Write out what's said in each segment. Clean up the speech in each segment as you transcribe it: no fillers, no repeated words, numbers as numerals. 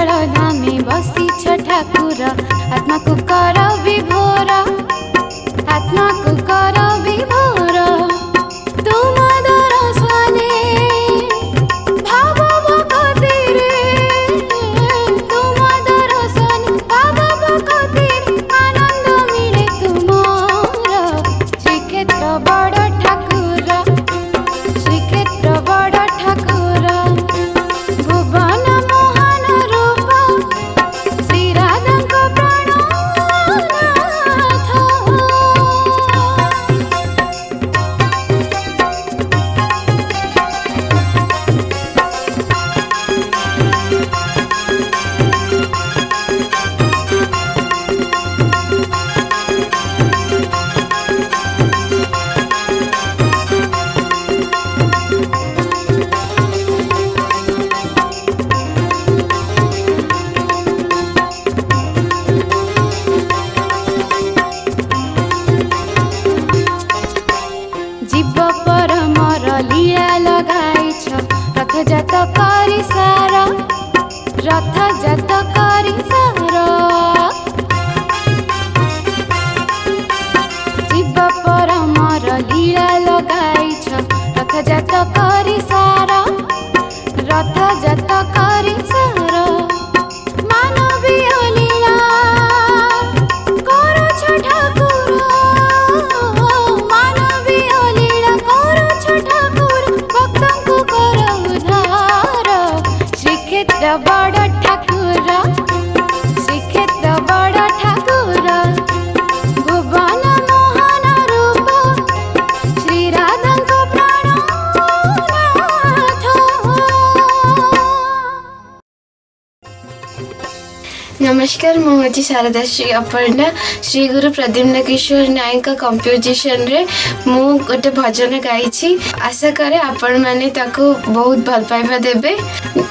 बड़ धामे बसीछ ठाकुर आत्मा को कर विभोर आत्मा को कर विभोर तुम दर्शने भाव भक्ति रे तुम दर्शन भाव भक्ति आनंद मिले तुमार श्रीक्षेत्र बड़ ठाकुर श्रीक्षेत्र बड़ ठाकुर भुवन मोहन रूप श्री राधा को प्रणनाथ। जीव परमर लीला लगाइछ रथ जात करी सार रथ जात करी सार जीव परमर लीला लगाइछ रथ जात करी सार रथ जात करी सार मानवीय लीला करुछ ठाकुर मानवीय लीला करुछ ठाकुर भक्तଙ୍କୁ कर उद्धार श्रीक्षेत्र बड़ ठाकुर श्रीक्षेत्र बड़ ठाकुर भुवन मोहन रूप श्री राधाଙ୍କ प्रणनाथ। नमस्कार मुझे शारदा श्री अपर्णा श्री गुरु प्रद्युम्न किशोर नायक कंपोजिशन रे मु गोटे भजन गाई आशा करे आपण माने ताको बहुत भल पाइबा देबे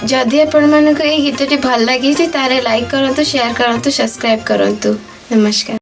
जदि आपण मानको ए गीतटी भल लागि तारे लाइक करंतु शेयर करंतु सब्सक्राइब करंतु। नमस्कार।